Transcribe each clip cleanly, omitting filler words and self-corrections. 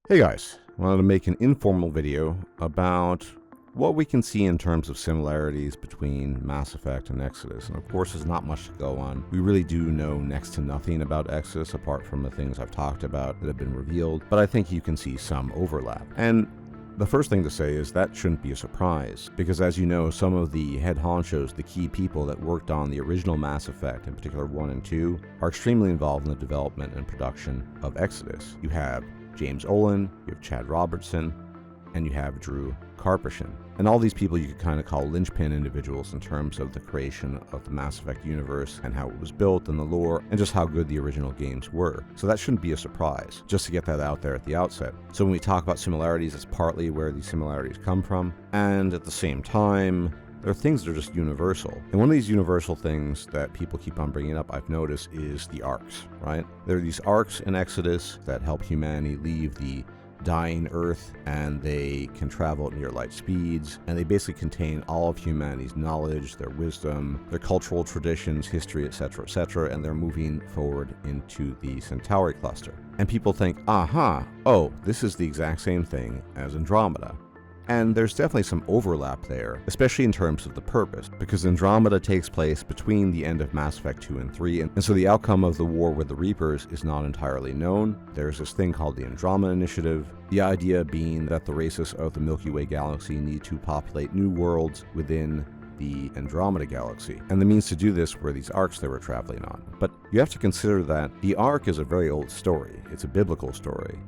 Hey guys, I wanted to make an informal video about what we can see in terms of similarities between Mass Effect and Exodus. And of course, there's not much to go on. We really do know next to nothing about Exodus apart from the things I've talked about that have been revealed, but I think you can see some overlap. And the first thing to say is that shouldn't be a surprise, because as you know, some of the head honchos, the key people that worked on the original Mass Effect, in particular 1 and 2, are extremely involved in the development and production of Exodus. You have James Olin, you have Chad Robertson, and you have Drew Karpyshyn. And all these people you could kind of call linchpin individuals in terms of the creation of the Mass Effect universe and how it was built and the lore and just how good the original games were. So that shouldn't be a surprise, just to get that out there at the outset. So when we talk about similarities, it's partly where these similarities come from, and at the same time, there are things that are just universal. And one of these universal things that people keep on bringing up, I've noticed, is the arcs, right? There are these arcs in Exodus that help humanity leave the dying Earth, and they can travel at near light speeds, and they basically contain all of humanity's knowledge, their wisdom, their cultural traditions, history, etc., and they're moving forward into the Centauri cluster. And people think, oh, this is the exact same thing as Andromeda. And there's definitely some overlap there, especially in terms of the purpose, because Andromeda takes place between the end of Mass Effect 2 and 3, and so the outcome of the war with the Reapers is not entirely known. There's this thing called the Andromeda Initiative, the idea being that the races of the Milky Way galaxy need to populate new worlds within the Andromeda galaxy, and the means to do this were these arcs they were traveling on. But you have to consider that the arc is a very old story. It's a biblical story.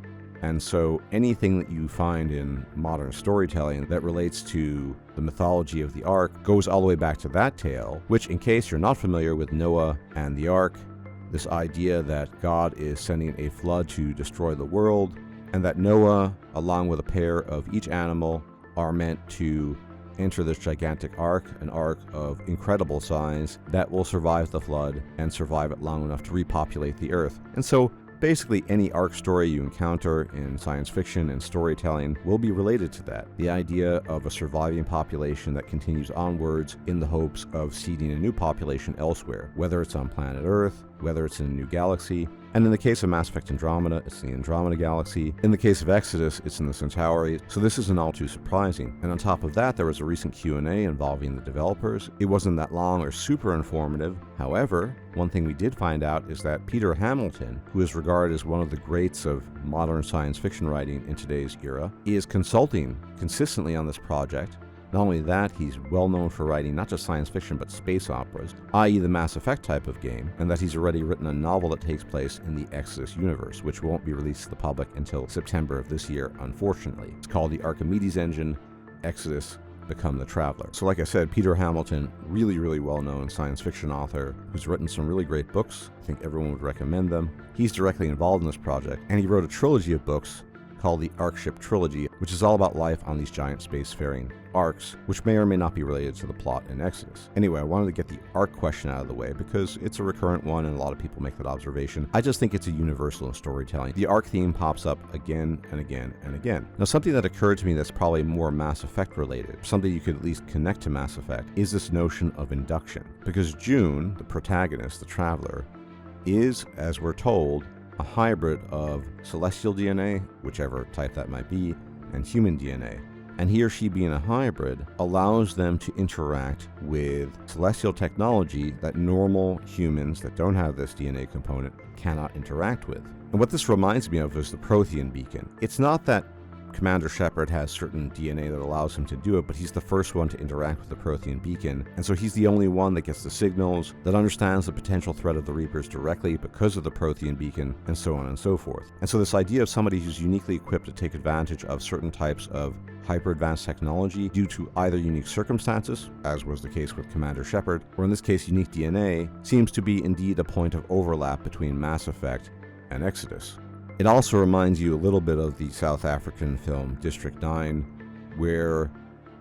And so anything that you find in modern storytelling that relates to the mythology of the Ark goes all the way back to that tale, which, in case you're not familiar with Noah and the Ark, this idea that God is sending a flood to destroy the world, and that Noah, along with a pair of each animal, are meant to enter this gigantic ark, an ark of incredible size that will survive the flood and survive it long enough to repopulate the earth. And so basically, any arc story you encounter in science fiction and storytelling will be related to that. The idea of a surviving population that continues onwards in the hopes of seeding a new population elsewhere, whether it's on planet Earth, whether it's in a new galaxy. And in the case of Mass Effect Andromeda, it's the Andromeda Galaxy. In the case of Exodus, it's in the Centauri. So this isn't all too surprising. And on top of that, there was a recent Q&A involving the developers. It wasn't that long or super informative. However, one thing we did find out is that Peter Hamilton, who is regarded as one of the greats of modern science fiction writing in today's era, is consulting consistently on this project. Not only that, he's well known for writing not just science fiction but space operas, i.e. the Mass Effect type of game, and that he's already written a novel that takes place in the Exodus universe, which won't be released to the public until September of this year, unfortunately. It's called the Archimedes Engine, Exodus, Become the Traveler. So like I said, Peter Hamilton, really well-known science fiction author who's written some really great books. I think everyone would recommend them. He's directly involved in this project, and he wrote a trilogy of books called the Arkship Trilogy, which is all about life on these giant spacefaring arcs, which may or may not be related to the plot in Exodus. Anyway, I wanted to get the arc question out of the way because it's a recurrent one and a lot of people make that observation. I just think it's a universal in storytelling. The arc theme pops up again and again and again. Now, something that occurred to me that's probably more Mass Effect related, something you could at least connect to Mass Effect, is this notion of induction. Because June, the protagonist, the traveler, is, as we're told, a hybrid of celestial DNA, whichever type that might be, and human DNA. And he or she being a hybrid allows them to interact with celestial technology that normal humans that don't have this DNA component cannot interact with. And what this reminds me of is the Prothean beacon. It's not that Commander Shepard has certain DNA that allows him to do it, but he's the first one to interact with the Prothean beacon, and so he's the only one that gets the signals, that understands the potential threat of the Reapers directly because of the Prothean beacon, and so on and so forth. And so this idea of somebody who's uniquely equipped to take advantage of certain types of hyper-advanced technology due to either unique circumstances, as was the case with Commander Shepard, or in this case unique DNA, seems to be indeed a point of overlap between Mass Effect and Exodus. It also reminds you a little bit of the South African film District 9, where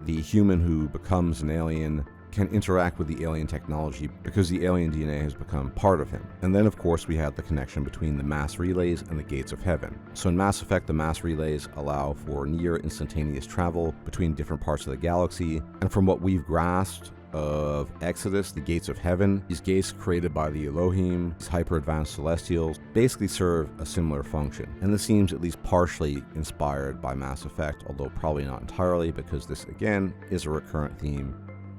the human who becomes an alien can interact with the alien technology because the alien DNA has become part of him. And then, of course, we have the connection between the mass relays and the gates of heaven. So in Mass Effect, the mass relays allow for near instantaneous travel between different parts of the galaxy, and from what we've grasped of Exodus, the gates of heaven. These gates created by the Elohim, these hyper-advanced celestials, basically serve a similar function. And this seems at least partially inspired by Mass Effect, although probably not entirely, because this, again, is a recurrent theme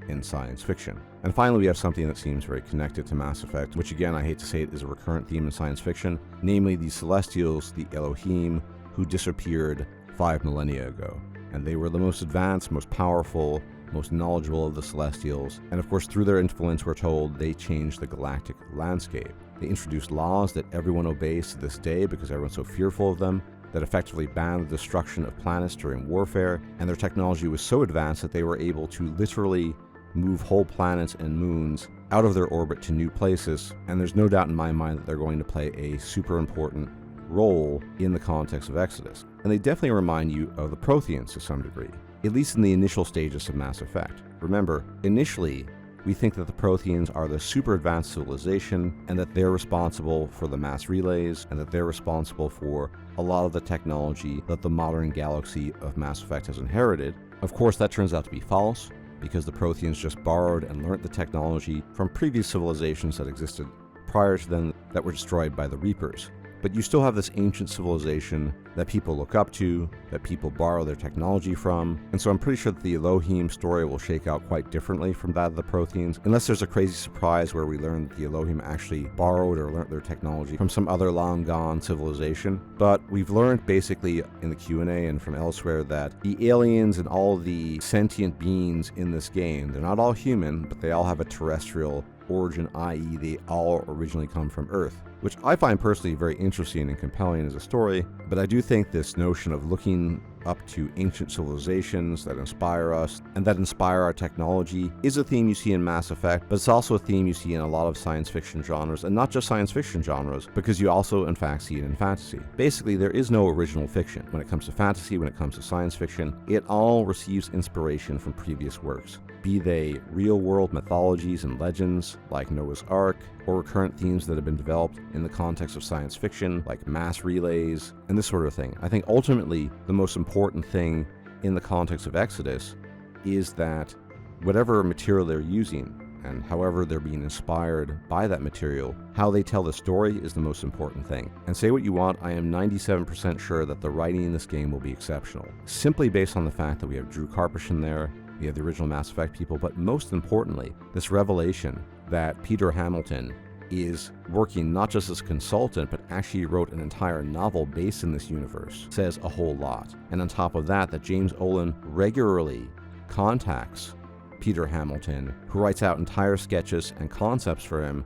in science fiction. And finally, we have something that seems very connected to Mass Effect, which again, I hate to say it, is a recurrent theme in science fiction, namely the Celestials, the Elohim, who disappeared 5 millennia ago. And they were the most advanced, most powerful, most knowledgeable of the Celestials. And of course, through their influence, we're told they changed the galactic landscape. They introduced laws that everyone obeys to this day because everyone's so fearful of them, that effectively banned the destruction of planets during warfare. And their technology was so advanced that they were able to literally move whole planets and moons out of their orbit to new places, and there's no doubt in my mind that they're going to play a super important role in the context of Exodus. And they definitely remind you of the Protheans to some degree, at least in the initial stages of Mass Effect. Remember, initially, we think that the Protheans are the super advanced civilization, and that they're responsible for the mass relays, and that they're responsible for a lot of the technology that the modern galaxy of Mass Effect has inherited. Of course, that turns out to be false, because the Protheans just borrowed and learnt the technology from previous civilizations that existed prior to them that were destroyed by the Reapers. But you still have this ancient civilization that people look up to, that people borrow their technology from, and so I'm pretty sure that the Elohim story will shake out quite differently from that of the Protheans, unless there's a crazy surprise where we learn that the Elohim actually borrowed or learnt their technology from some other long-gone civilization. But we've learned basically in the Q&A and from elsewhere that the aliens and all the sentient beings in this game, they're not all human, but they all have a terrestrial origin, i.e. they all originally come from Earth, which I find personally very interesting and compelling as a story. But I do think this notion of looking up to ancient civilizations that inspire us and that inspire our technology is a theme you see in Mass Effect, but it's also a theme you see in a lot of science fiction genres, and not just science fiction genres, because you also in fact see it in fantasy. Basically, there is no original fiction. When it comes to fantasy, when it comes to science fiction, it all receives inspiration from previous works, be they real-world mythologies and legends like Noah's Ark, or recurrent themes that have been developed in the context of science fiction like mass relays and this sort of thing. I think ultimately the most important thing in the context of Exodus is that whatever material they're using and however they're being inspired by that material, how they tell the story is the most important thing. And say what you want, I am 97% sure that the writing in this game will be exceptional, simply based on the fact that we have Drew Karpyshyn there, we have the original Mass Effect people, but most importantly, this revelation that Peter Hamilton is working not just as a consultant, but actually wrote an entire novel based in this universe, says a whole lot. And on top of that, that James Olin regularly contacts Peter Hamilton, who writes out entire sketches and concepts for him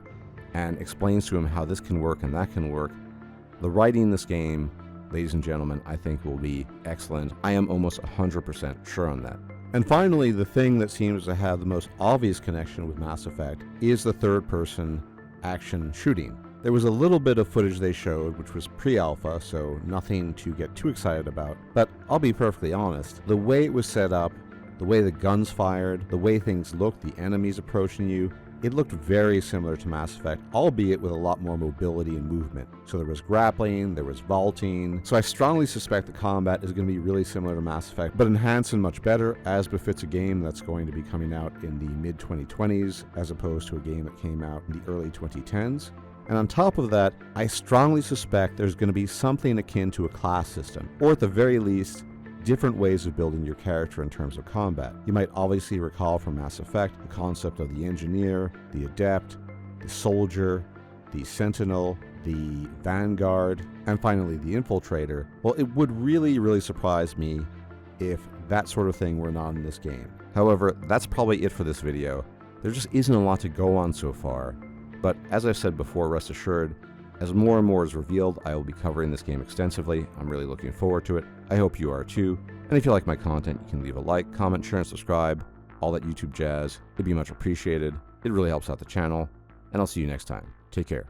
and explains to him how this can work and that can work. The writing in this game, ladies and gentlemen, I think will be excellent. I am almost 100% sure on that. And finally, the thing that seems to have the most obvious connection with Mass Effect is the third-person action shooting. There was a little bit of footage they showed, which was pre-alpha, so nothing to get too excited about. But I'll be perfectly honest, the way it was set up, the way the guns fired, the way things looked, the enemies approaching you, it looked very similar to Mass Effect, albeit with a lot more mobility and movement. So there was grappling, there was vaulting. So I strongly suspect the combat is going to be really similar to Mass Effect, but enhanced and much better, as befits a game that's going to be coming out in the mid-2020s, as opposed to a game that came out in the early 2010s. And on top of that, I strongly suspect there's going to be something akin to a class system, or at the very least, different ways of building your character in terms of combat. You might obviously recall from Mass Effect the concept of the engineer, the adept, the soldier, the sentinel, the vanguard, and finally the infiltrator. Well, it would really surprise me if that sort of thing were not in this game. However, that's probably it for this video. There just isn't a lot to go on so far, but as I've said before, rest assured, as more and more is revealed, I will be covering this game extensively. I'm really looking forward to it. I hope you are too. And if you like my content, you can leave a like, comment, share, and subscribe. All that YouTube jazz. It'd be much appreciated. It really helps out the channel. And I'll see you next time. Take care.